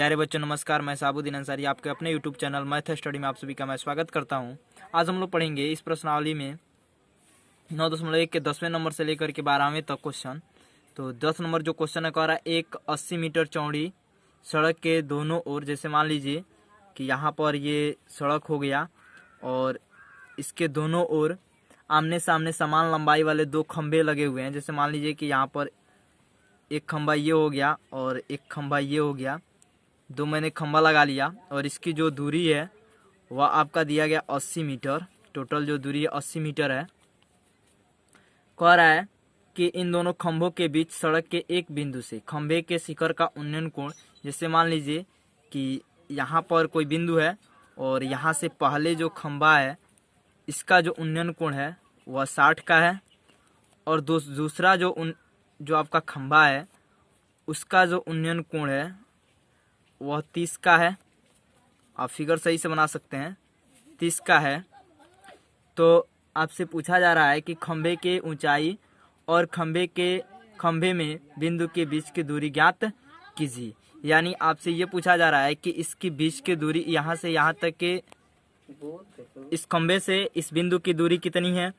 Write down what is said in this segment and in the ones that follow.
प्यारे बच्चों नमस्कार, मैं साबुद्दीन अंसारी आपके अपने यूट्यूब चैनल मैथ स्टडी में आप सभी का मैं स्वागत करता हूं। आज हम लोग पढ़ेंगे इस प्रश्नावली में 9.1 के 10वें नंबर से लेकर के 12वें तक क्वेश्चन। तो 10 नंबर जो क्वेश्चन है कह रहा है एक 80 मीटर चौड़ी सड़क के दोनों ओर, जैसे मान लीजिए कि यहाँ पर ये सड़क हो गया और इसके दोनों ओर आमने सामने समान लंबाई वाले दो खंभे लगे हुए हैं। जैसे मान लीजिए कि यहाँ पर एक खंभा ये हो गया और एक खंभा ये हो गया, दो मैंने खंभा लगा लिया और इसकी जो दूरी है वह आपका दिया गया 80 मीटर। टोटल जो दूरी है 80 मीटर है। कह रहा है कि इन दोनों खंभों के बीच सड़क के एक बिंदु से खंभे के शिखर का उन्नयन कोण, जैसे मान लीजिए कि यहाँ पर कोई बिंदु है और यहाँ से पहले जो खंभा है इसका जो उन्नयन कोण है वह 60 का है और दूसरा जो आपका खंभा है उसका जो उन्नयन कोण है वह 30 का है। आप फिगर सही से बना सकते हैं, 30 का है। तो आपसे पूछा जा रहा है कि खंभे के ऊंचाई और खंभे में बिंदु के बीच की दूरी ज्ञात कीजिए। यानी आपसे ये पूछा जा रहा है कि इसकी बीच की दूरी यहाँ से यहाँ तक के इस खंभे से इस बिंदु की दूरी कितनी है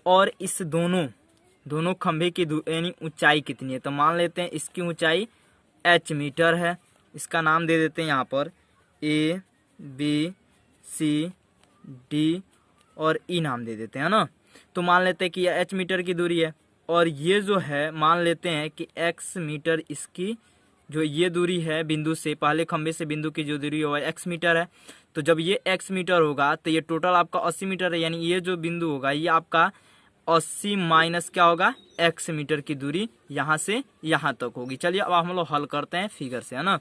और इस दोनों खंभे की यानी ऊंचाई कितनी है। तो मान लेते हैं इसकी ऊंचाई h मीटर है। इसका नाम दे देते हैं यहाँ पर A, B, C, D और E नाम दे देते हैं ना। तो मान लेते हैं कि यह h मीटर की दूरी है और ये जो है मान लेते हैं कि x मीटर, इसकी जो ये दूरी है बिंदु से पहले खंभे से बिंदु की जो दूरी है वह x मीटर है। तो जब ये x मीटर होगा तो ये टोटल आपका 80 मीटर है। यानी ये जो बिंदु होगा ये आपका 80 माइनस क्या होगा x मीटर की दूरी यहाँ से यहाँ तक होगी। चलिए अब हम लोग हल करते हैं फिगर से, है ना।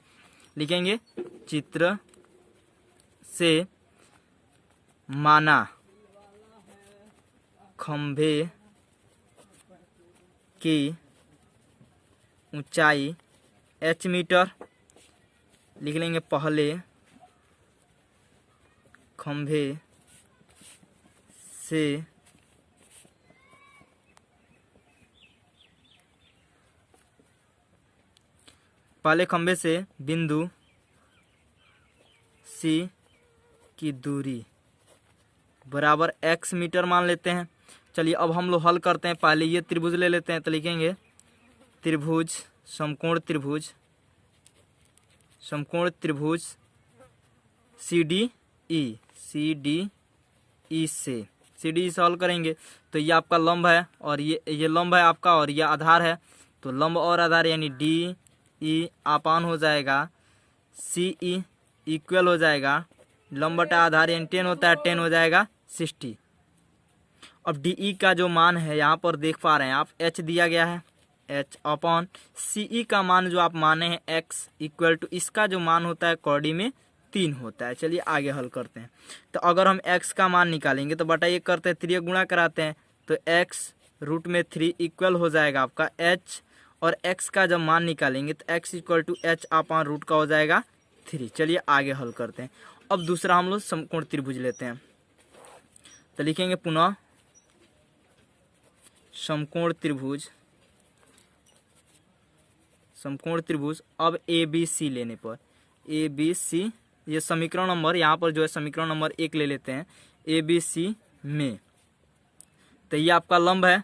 लिखेंगे चित्र से माना खंभे की ऊंचाई h मीटर। लिख लेंगे पहले खंभे से बिंदु C की दूरी बराबर x मीटर मान लेते हैं। चलिए अब हम लोग हल करते हैं। पहले ये त्रिभुज ले लेते हैं। तो लिखेंगे त्रिभुज, समकोण त्रिभुज CDE से हल करेंगे। तो ये आपका लंब है और ये लंब है आपका और ये आधार है। तो लंब और आधार यानी DE आपान हो जाएगा CE इक्वल हो जाएगा लंब बटा आधार यानी 10 होता है, 10 हो जाएगा 60। अब DE का जो मान है यहाँ पर देख पा रहे हैं आप, h दिया गया है, h अपॉन CE का मान जो आप माने हैं x इक्वल टू इसका जो मान होता है कौड़ी में 3 होता है। चलिए आगे हल करते हैं। तो अगर हम x का मान निकालेंगे तो बटा 1 करते हैं, 3 गुणा कराते हैं तो x रूट में 3 इक्वल हो जाएगा आपका h और x का जब मान निकालेंगे तो x equal to h upon root का हो जाएगा 3। चलिए आगे हल करते हैं। अब दूसरा हम लोग समकोण त्रिभुज लेते हैं। तो लिखेंगे पुनः समकोण त्रिभुज अब ABC लेने पर ABC, ये समीकरण नंबर यहाँ पर जो है समीकरण नंबर 1 ले लेते हैं ABC में। तो ये आपका लंब है।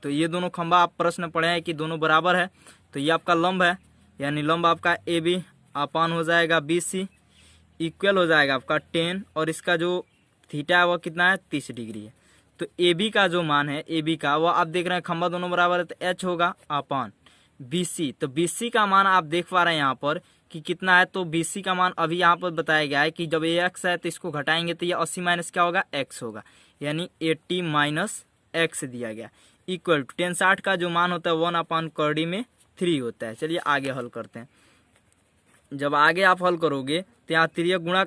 तो ये दोनों खंभा आप प्रश्न पढ़े हैं कि दोनों बराबर है। तो ये आपका लंब है यानी लंब आपका AB अपान हो जाएगा BC इक्वल हो जाएगा आपका 10 और इसका जो थीटा है वह कितना है 30 डिग्री है। तो AB का जो मान है AB का वह आप देख रहे हैं खंभा दोनों बराबर है तो h होगा अपान BC। तो BC का मान आप देख पा रहे हैं यहाँ पर कि कितना है। तो BC का मान अभी यहाँ पर बताया गया है कि जब ये x है तो इसको घटाएंगे तो ये 80 माइनस क्या होगा x होगा, यानी 80 माइनस x दिया गया इक्वल टू 10 60 का जो मान होता है 1 अपान कौड़ी में 3 होता है। चलिए आगे हल करते हैं। जब आगे आप हल करोगे तो यहाँ 3 गुणा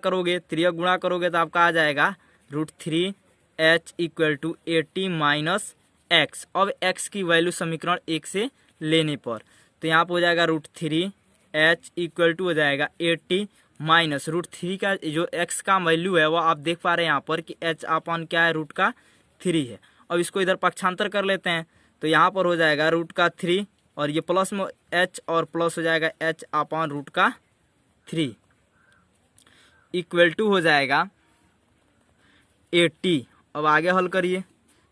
करोगे तो आपका आ जाएगा √3h equal to 80 minus x। अब x की वैल्यू समीकरण 1 से लेने पर तो यहाँ पर हो जाएगा √3h इक्वल टू हो जाएगा 80 माइनस √3 का जो x का वैल्यू है वो आप देख पा रहे हैं यहाँ पर कि h अपॉन क्या है रूट का 3 है। अब इसको इधर पक्षांतर कर लेते हैं तो यहाँ पर हो जाएगा √3 और ये प्लस में h और प्लस हो जाएगा h अपॉन रूट का 3 इक्वल टू हो जाएगा 80। अब आगे हल करिए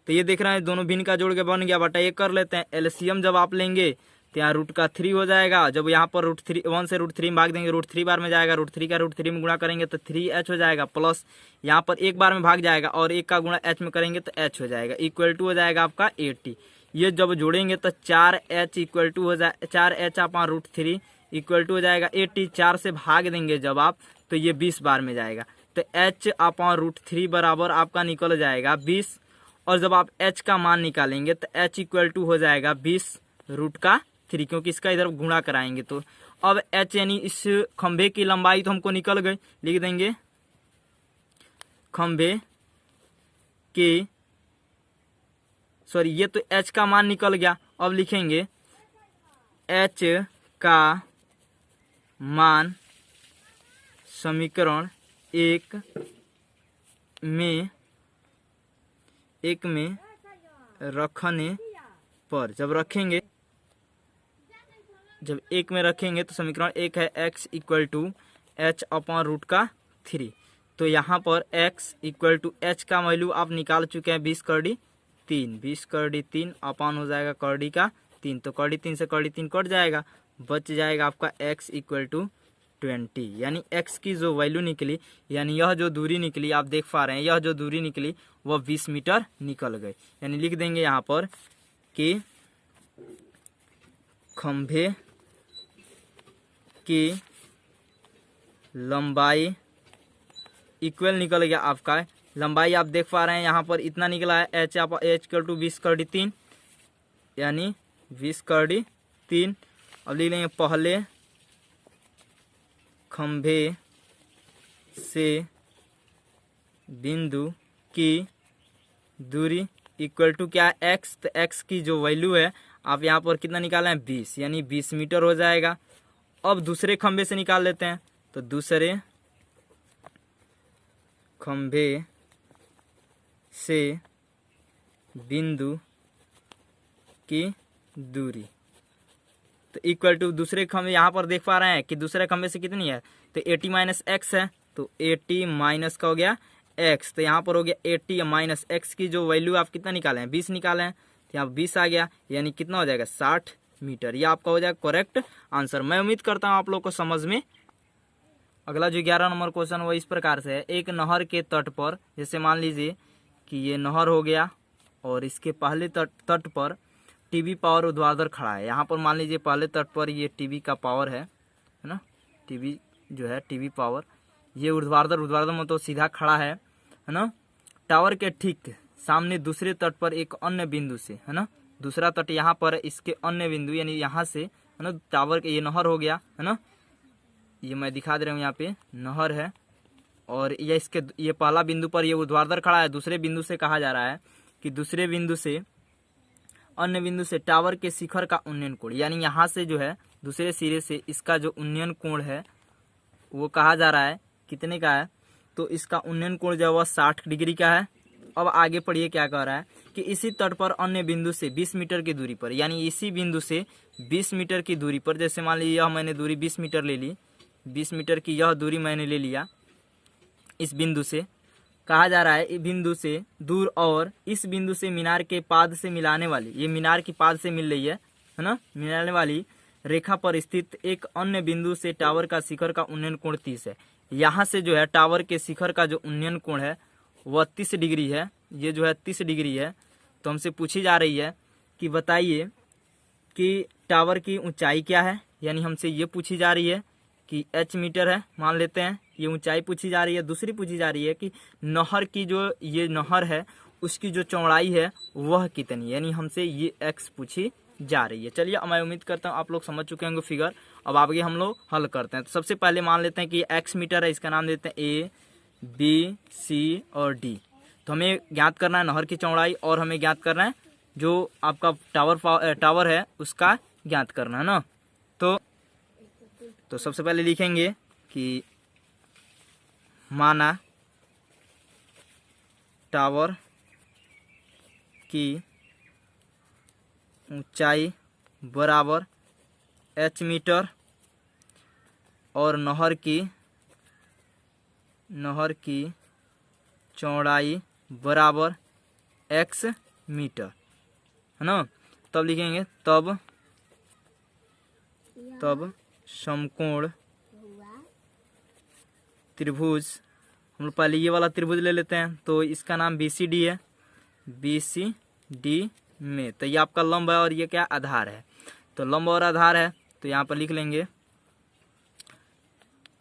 तो ये देख रहे हैं दोनों भिन्न का जोड़ के बन गया बटा ये कर लेते हैं। एलसीएम जब आप लेंगे तो यहाँ रूट का 3 हो जाएगा। जब यहाँ पर √1 से √3 में भाग देंगे √3 बार में जाएगा, √3 का √3 में गुणा करेंगे तो 3h हो जाएगा, प्लस यहाँ पर एक बार में भाग जाएगा और एक का गुणा h में करेंगे तो h हो जाएगा, इक्वल टू हो जाएगा आपका 80। ये जब जोड़ेंगे तो 4h इक्वल टू हो जाए 4h अपॉन √3 इक्वल टू हो जाएगा 80। 4 से भाग देंगे जब आप तो ये 20 बार में जाएगा तो h अपॉन √3 बराबर आपका निकल जाएगा 20। और जब आप h का मान निकालेंगे तो h इक्वल टू हो जाएगा 20√3 क्योंकि इसका इधर गुणा कराएंगे तो अब h यानी इस खंभे की लंबाई तो हमको निकल गई, लिख देंगे खंभे की ये तो h का मान निकल गया। अब लिखेंगे h का मान समीकरण एक में रखने पर जब एक में रखेंगे तो समीकरण एक है x equal to h upon √3। तो यहाँ पर x इक्वल टू h का वैल्यू आप निकाल चुके हैं 20√3 अपॉन हो जाएगा √3 का 3 तो √3 से √3 कट जाएगा, बच जाएगा आपका x इक्वल टू 20। यानी x की जो वैल्यू निकली यानी यह जो दूरी निकली आप देख पा रहे हैं, यह जो दूरी निकली वह 20 मीटर निकल गई। यानी लिख देंगे यहाँ पर कि खंभे की लंबाई इक्वल निकल गया आपका। लंबाई आप देख पा रहे हैं यहाँ पर इतना निकला है h इक्वल टू 20√3 यानी 20√3। अब लिख लेंगे पहले खंभे से बिंदु की दूरी इक्वल टू क्या है x, तो x की जो वैल्यू है आप यहाँ पर कितना निकाले हैं 20 यानी 20 मीटर हो जाएगा। अब दूसरे खंभे से निकाल लेते हैं तो दूसरे खंभे से बिंदु की दूरी तो इक्वल टू दूसरे खंभे यहाँ पर देख पा रहे हैं कि दूसरे खंभे से कितनी है तो 80 माइनस एक्स है तो 80 माइनस का हो गया x, तो यहाँ पर हो गया 80 माइनस x की जो वैल्यू आप कितना निकाले हैं 20 निकाले हैं तो यहाँ 20 आ गया यानी कितना हो जाएगा 60 मीटर। ये आपका हो जाएगा करेक्ट आंसर। मैं उम्मीद करता हूँ आप लोग को समझ में। अगला जो 11 नंबर क्वेश्चन वो इस प्रकार से है। एक नहर के तट पर, जैसे मान लीजिए कि ये नहर हो गया और इसके पहले तट पर टीबी पावर ऊर्ध्वाधर खड़ा है। यहाँ पर मान लीजिए पहले तट पर ये टीबी का पावर है ना, टीबी जो है टीबी पावर ये ऊर्ध्वाधर मतलब सीधा खड़ा है ना। टावर के ठीक सामने दूसरे तट पर एक अन्य बिंदु से है ना, दूसरा तट यहाँ पर इसके अन्य बिंदु यानी यहाँ से है ना टावर के ये नहर हो गया है ना, ये मैं दिखा दे रहा हूँ यहाँ पे नहर है और ये पहला बिंदु पर ये ऊर्ध्वाधर खड़ा है। दूसरे बिंदु से कहा जा रहा है कि दूसरे बिंदु से अन्य बिंदु से टावर के शिखर का उन्नयन कोण, यानी यहाँ से जो है दूसरे सिरे से इसका जो उन्नयन कोण है वो कहा जा रहा है कितने का है, तो इसका उन्नयन कोण जो है वह 60 डिग्री का है। अब आगे पढ़िए क्या कह रहा है कि इसी तट पर अन्य बिंदु से 20 मीटर की दूरी पर, यानी इसी बिंदु से 20 मीटर की दूरी पर, जैसे मान लीजिए यह मैंने दूरी 20 मीटर ले ली, 20 मीटर की यह दूरी मैंने ले लिया इस बिंदु से, कहा जा रहा है इस बिंदु से दूर और इस बिंदु से मीनार के पाद से मिलाने वाली, ये मीनार की पाद से मिल रही है ना, मिलाने वाली रेखा पर स्थित एक अन्य बिंदु से टावर का शिखर का उन्नयन कोण 30 है। यहाँ से जो है टावर के शिखर का जो उन्नयन कोण है वह 30 डिग्री है, ये जो है 30 डिग्री है। तो हमसे पूछी जा रही है कि बताइए कि टावर की ऊंचाई क्या है, यानी हमसे ये पूछी जा रही है कि h मीटर है मान लेते हैं, ये ऊंचाई पूछी जा रही है। दूसरी पूछी जा रही है कि नहर की जो ये नहर है उसकी जो चौड़ाई है वह कितनी, यानी हमसे ये x पूछी जा रही है। चलिए मैं उम्मीद करता हूँ आप लोग समझ चुके होंगे फिगर। अब आगे हम लोग हल करते हैं। तो सबसे पहले मान लेते हैं कि x मीटर है, इसका नाम देते हैं A, B, C और D। तो हमें ज्ञात करना है नहर की चौड़ाई और हमें ज्ञात करना है जो आपका टावर है उसका ज्ञात करना है ना। तो सबसे पहले लिखेंगे कि माना टावर की ऊंचाई बराबर h मीटर और नहर की चौड़ाई बराबर x मीटर, है ना। तब लिखेंगे तब समकोण त्रिभुज, हम लोग पहले ये वाला त्रिभुज ले लेते हैं, तो इसका नाम BCD है। BCD में तो ये आपका लंब है और ये क्या आधार है, तो लंब और आधार है, तो यहाँ पर लिख लेंगे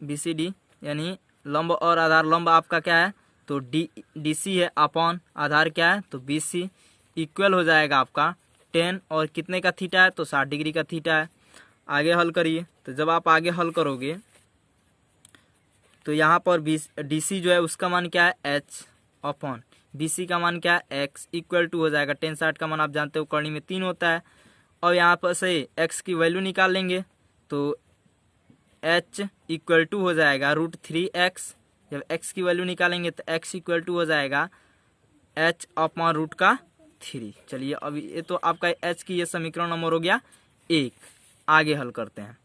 BCD यानी लंब और आधार। लंब आपका क्या है तो DC है अपॉन आधार क्या है तो BC, इक्वल हो जाएगा आपका 10 और कितने का थीटा है तो 60 डिग्री का थीटा है। आगे हल करिए, तो जब आप आगे हल करोगे तो यहाँ पर DC जो है उसका मान क्या है h अपॉन BC का मान क्या है x, इक्वल टू हो जाएगा 10, 60 का मान आप जानते हो कड़ी में 3 होता है। और यहाँ पर से x की वैल्यू निकाल लेंगे तो h इक्वल टू हो जाएगा √3x। जब x की वैल्यू निकालेंगे तो x इक्वल टू हो जाएगा h अपॉन √3। चलिए अभी ये तो आपका h की ये समीकरण नंबर हो गया 1। आगे हल करते हैं,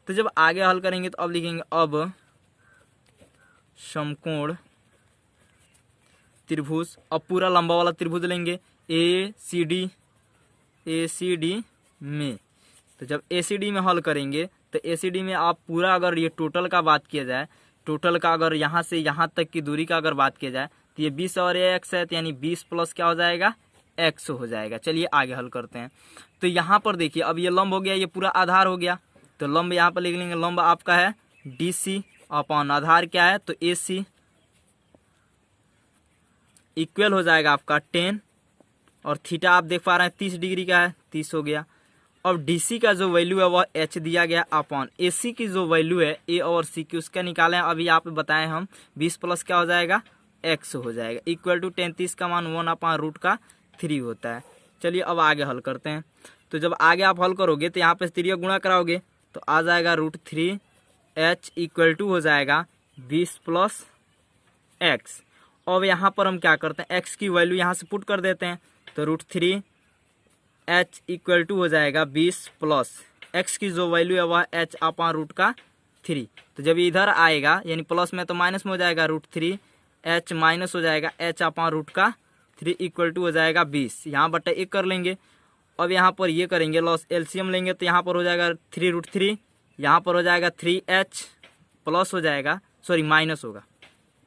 तो जब आगे हल करेंगे तो अब लिखेंगे अब समकोण त्रिभुज, अब पूरा लंबा वाला त्रिभुज लेंगे ACD में। तो जब ACD में हल करेंगे तो ACD में आप पूरा अगर ये टोटल का बात किया जाए, टोटल का अगर यहाँ से यहाँ तक की दूरी का अगर बात किया जाए तो ये 20 और x है, तो यानी 20 प्लस क्या हो जाएगा x हो जाएगा। चलिए आगे हल करते हैं, तो यहाँ पर देखिए अब ये लंब हो गया, ये पूरा आधार हो गया, तो लंब यहाँ पर लिख लेंगे लंब आपका है DC अपॉन आधार क्या है तो AC, इक्वल हो जाएगा आपका 10 और थीटा आप देख पा रहे हैं 30 डिग्री का है, 30 हो गया। अब DC का जो वैल्यू है वह h दिया गया अपॉन AC की जो वैल्यू है A और C की उसका निकालें, अभी आप बताएं हम 20 प्लस क्या हो जाएगा x हो जाएगा, इक्वल टू 10, 30 का मान 1/√3 होता है। चलिए अब आगे हल करते हैं, तो जब आगे आप हल करोगे तो यहाँ पे त्रिज्या गुणा कराओगे तो आ जाएगा √3h इक्वल टू हो जाएगा 20 प्लस x। अब यहाँ पर हम क्या करते हैं x की वैल्यू यहाँ से पुट कर देते हैं, तो √3h इक्वल टू हो जाएगा 20 प्लस x की जो वैल्यू है वह h अपॉन √3। तो जब इधर आएगा यानी प्लस में तो माइनस में हो जाएगा √3h माइनस हो जाएगा h अपॉन √3 इक्वल टू हो जाएगा 20, यहाँ बटा 1 कर लेंगे। अब यहाँ पर ये करेंगे लॉस एलसीएम लेंगे तो यहाँ पर हो जाएगा 3√3, यहाँ पर हो जाएगा 3h प्लस हो जाएगा सॉरी माइनस होगा,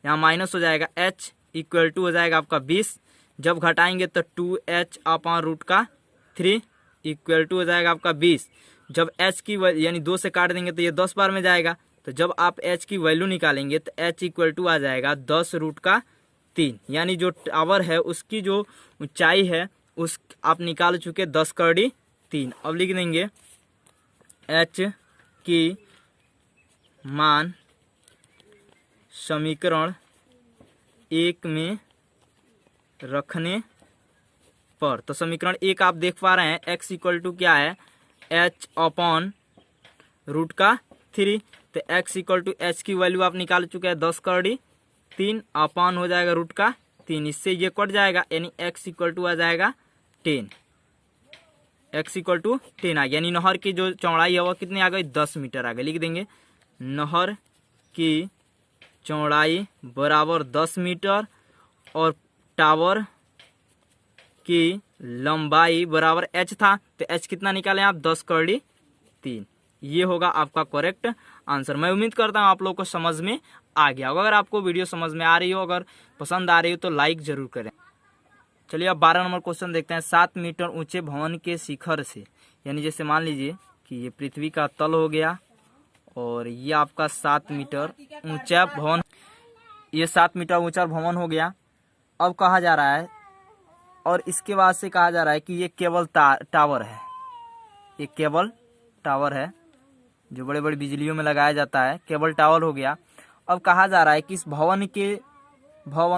यहाँ माइनस हो जाएगा h इक्वल टू हो जाएगा आपका 20, जब घटाएंगे तो 2h अपॉन √3 इक्वल टू हो जाएगा आपका 20। जब h की यानी 2 से काट देंगे तो ये 10 बार में जाएगा, तो जब आप h की वैल्यू निकालेंगे तो h इक्वल टू आ जाएगा 10√3, यानी जो टावर है उसकी जो ऊंचाई है उस आप निकाल चुके 10√3। अब लिख देंगे h की मान समीकरण 1 में रखने पर, तो समीकरण 1 आप देख पा रहे हैं x इक्वल टू क्या है h अपॉन √3, तो x इक्वल टू h की वैल्यू आप निकाल चुके हैं 10√3 अपॉन हो जाएगा √3, इससे ये कट जाएगा यानी x इक्वल टू आ जाएगा 10, x इक्वल टू 10 आ गया, यानी नहर की जो चौड़ाई है वह कितनी आ गई 10 मीटर आ गई। लिख देंगे नहर की चौड़ाई बराबर 10 मीटर और टावर की लंबाई बराबर h था, तो h कितना निकालें आप 10√3, ये होगा आपका करेक्ट आंसर। मैं उम्मीद करता हूँ आप लोगों को समझ में आ गया होगा। अगर आपको वीडियो समझ में आ रही हो, अगर पसंद आ रही हो तो लाइक जरूर करें। चलिए अब 12 नंबर क्वेश्चन देखते हैं। 7 मीटर ऊंचे भवन के शिखर से, यानी जैसे मान लीजिए कि ये पृथ्वी का तल हो गया और ये आपका 7 मीटर ऊंचा भवन, ये 7 मीटर ऊंचा भवन हो गया। अब कहा जा रहा है और इसके बाद से कहा जा रहा है कि ये केबल टावर है, ये केबल टावर है जो बड़े बड़े बिजलियों में लगाया जाता है, केबल टावर हो गया। अब कहा जा रहा है कि इस भवन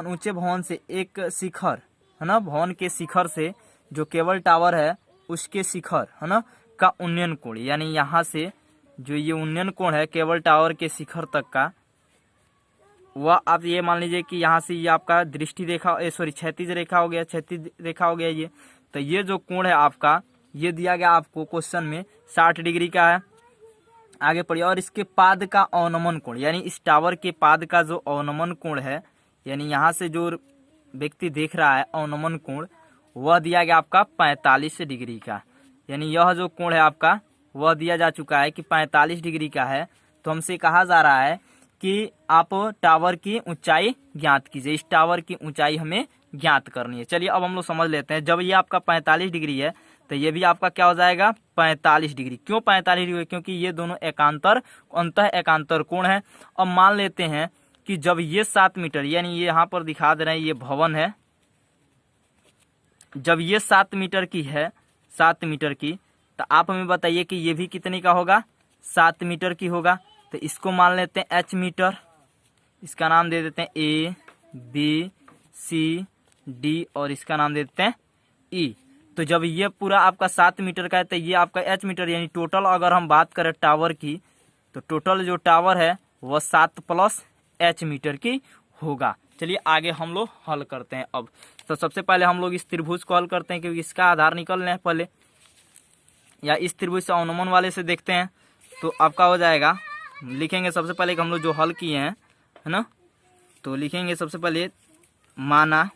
ऊंचे भवन से एक शिखर है ना, भवन के शिखर से जो केबल टावर है उसके शिखर है ना का उन्नयन कोण, यानी यहाँ से जो ये उन्नयन कोण है केबल टावर के शिखर तक का, वह आप ये मान लीजिए कि यहाँ से ये आपका दृष्टि रेखा क्षैतिज रेखा हो गया, क्षैतिज रेखा हो गया ये। तो ये जो कोण है आपका ये दिया गया आपको क्वेश्चन में 60 डिग्री का है। आगे पढ़िए। और इसके पाद का अवनमन कोण, यानी इस टावर के पाद का जो अवनमन कोण है, यानी यहाँ से जो व्यक्ति देख रहा है अवनमन कोण, वह दिया गया आपका 45 डिग्री का। यानी यह जो कोण है आपका वह दिया जा चुका है कि 45 डिग्री का है। तो हमसे कहा जा रहा है कि आप टावर की ऊंचाई ज्ञात कीजिए, इस टावर की ऊंचाई हमें ज्ञात करनी है। चलिए अब हम लोग समझ लेते हैं। जब ये आपका 45 डिग्री है तो ये भी आपका क्या हो जाएगा 45 डिग्री। क्यों 45 डिग्री? क्योंकि ये दोनों एकांतर अंतः एकांतर कोण है। अब मान लेते हैं कि जब ये 7 मीटर, यानी ये यहाँ पर दिखा दे रहे हैं ये भवन है, जब ये 7 मीटर की है, 7 मीटर की, तो आप हमें बताइए कि ये भी कितने का होगा, 7 मीटर की होगा। तो इसको मान लेते हैं h मीटर, इसका नाम दे देते हैं A B C D और इसका नाम दे देते हैं E। तो जब ये पूरा आपका 7 मीटर का है तो ये आपका h मीटर, यानी टोटल अगर हम बात करें टावर की तो टोटल जो टावर है वह 7 प्लस h मीटर की होगा। चलिए आगे हम लोग हल करते हैं। अब तो सबसे पहले हम लोग इस त्रिभुज को हल करते हैं, क्योंकि इसका आधार निकलना है पहले, या इस त्रिभुज से अवनमन वाले से देखते हैं। तो आपका हो जाएगा, लिखेंगे सबसे पहले कि हम लोग जो हल किए हैं, है ना, तो लिखेंगे सबसे पहले माना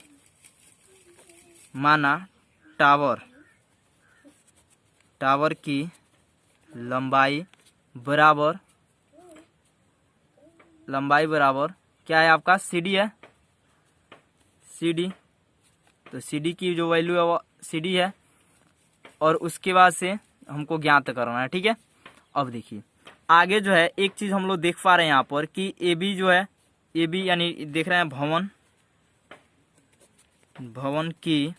टावर की लंबाई बराबर क्या है आपका CD है, CD। तो CD की जो वैल्यू है वो CD है और उसके बाद से हमको ज्ञात करना है, ठीक है। अब देखिए आगे जो है एक चीज हम लोग देख पा रहे हैं यहाँ पर कि AB जो है, AB यानी देख रहे हैं भवन की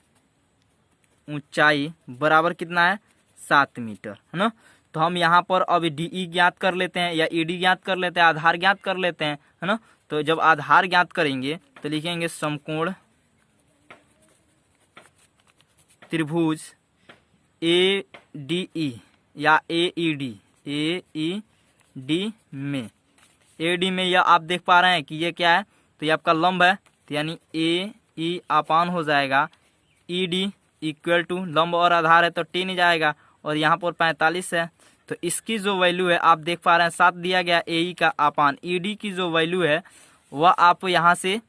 ऊंचाई बराबर कितना है 7 मीटर, है ना। तो हम यहाँ पर अब DE ज्ञात कर लेते हैं या ED ज्ञात कर लेते हैं, आधार ज्ञात कर लेते हैं, है ना। तो जब आधार ज्ञात करेंगे तो लिखेंगे समकोण त्रिभुज ADE या AED में, AD में यह आप देख पा रहे हैं कि ये क्या है, तो ये आपका लंब है, तो यानी AE अपान हो जाएगा ED इक्वल टू लंब और आधार है तो 10 ही जाएगा और यहाँ पर 45 है। तो इसकी जो वैल्यू है आप देख पा रहे हैं 7 दिया गया AE का अपान ED की जो वैल्यू है वह आप यहाँ से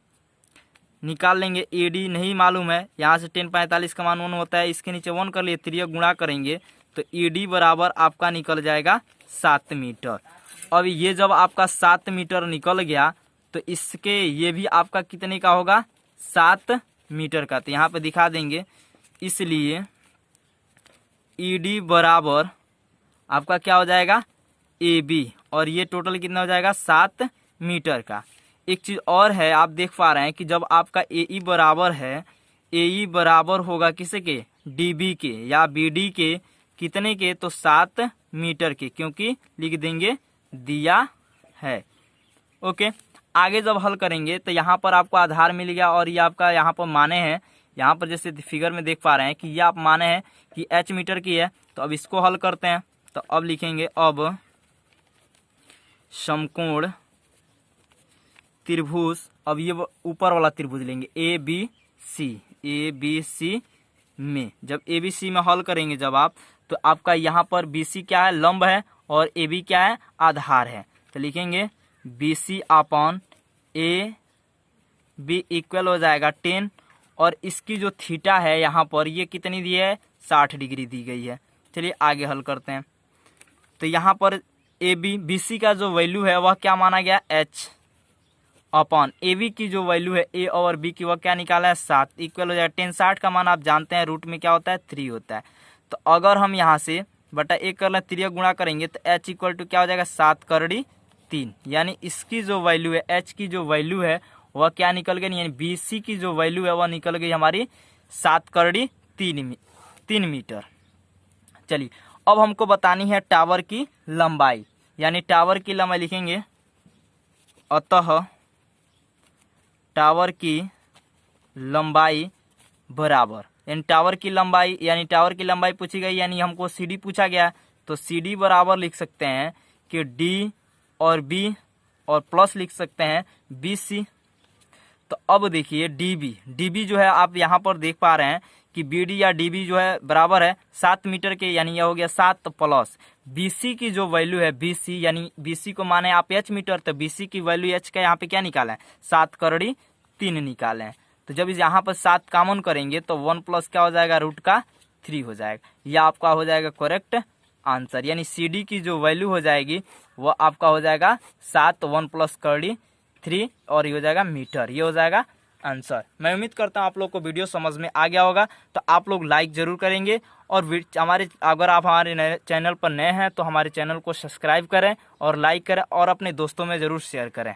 निकाल लेंगे। AD नहीं मालूम है, यहाँ से 10 45 का मान 1 होता है, इसके नीचे 1 कर लिए, 3 गुणा करेंगे तो ED बराबर आपका निकल जाएगा 7 मीटर। अब ये जब आपका 7 मीटर निकल गया तो इसके ये भी आपका कितने का होगा 7 मीटर का। तो यहाँ पे दिखा देंगे, इसलिए ED बराबर आपका क्या हो जाएगा AB और ये टोटल कितना हो जाएगा 7 मीटर का। एक चीज और है, आप देख पा रहे हैं कि जब आपका AE बराबर है, AE बराबर होगा किसे के DB के या BD के, कितने के, तो 7 मीटर के, क्योंकि लिख देंगे दिया है। ओके, आगे जब हल करेंगे तो यहाँ पर आपको आधार मिल गया और ये आपका यहाँ पर माने हैं, यहाँ पर जैसे फिगर में देख पा रहे हैं कि ये आप माने हैं कि h मीटर की है। तो अब इसको हल करते हैं। तो अब लिखेंगे अब समकोण त्रिभुज, अब ये ऊपर वाला त्रिभुज लेंगे ABC में, जब ABC में हल करेंगे जब आप, तो आपका यहाँ पर BC क्या है लंब है और AB क्या है आधार है। तो लिखेंगे BC अपॉन AB इक्वल हो जाएगा 10 और इसकी जो थीटा है यहाँ पर ये कितनी दी है 60 डिग्री दी गई है। चलिए आगे हल करते हैं। तो यहाँ पर BC का जो वैल्यू है वह क्या माना गया H अपॉन AB की जो वैल्यू है A और B की वह क्या निकाला है 7, इक्वल हो जाएगा 10। 60 का मान आप जानते हैं रूट में क्या होता है 3 होता है। तो अगर हम यहाँ से बटा 1 कर लें 3 गुणा करेंगे तो H इक्वल टू क्या हो जाएगा 7 करड़ी 3, यानी इसकी जो वैल्यू है H की जो वैल्यू है वह क्या निकल गई, यानी BC की जो वैल्यू है वह निकल गई हमारी 7 करड़ी 3 मीटर। चलिए अब हमको बतानी है टावर की लंबाई, यानी टावर की लंबाई लिखेंगे अतः टावर की लंबाई बराबर, यानी टावर की लंबाई, यानी टावर की लंबाई पूछी गई, यानी हमको CD पूछा गया। तो CD बराबर लिख सकते हैं कि D और B और प्लस लिख सकते हैं BC। तो अब देखिए डीबी जो है आप यहाँ पर देख पा रहे हैं कि बीडी या डीबी जो है बराबर है 7 मीटर के, यानी यह हो गया 7 प्लस बीसी की जो वैल्यू है बीसी, यानी बीसी को माने आप एच मीटर, तो बीसी की वैल्यू एच का यहाँ पे क्या निकाला है 7 करड़ी 3 निकाले हैं। तो जब इस यहाँ पर 7 कॉमन करेंगे तो 1 प्लस क्या हो जाएगा रूट का 3 हो जाएगा। यह आपका हो जाएगा करेक्ट आंसर, यानी सी डी की जो वैल्यू हो जाएगी वो आपका हो जाएगा 7 1 प्लस करड़ी 3 और ये हो जाएगा मीटर, ये हो जाएगा आंसर। मैं उम्मीद करता हूँ आप लोग को वीडियो समझ में आ गया होगा। तो आप लोग लाइक जरूर करेंगे और अगर आप हमारे चैनल पर नए हैं तो हमारे चैनल को सब्सक्राइब करें और लाइक करें और अपने दोस्तों में ज़रूर शेयर करें।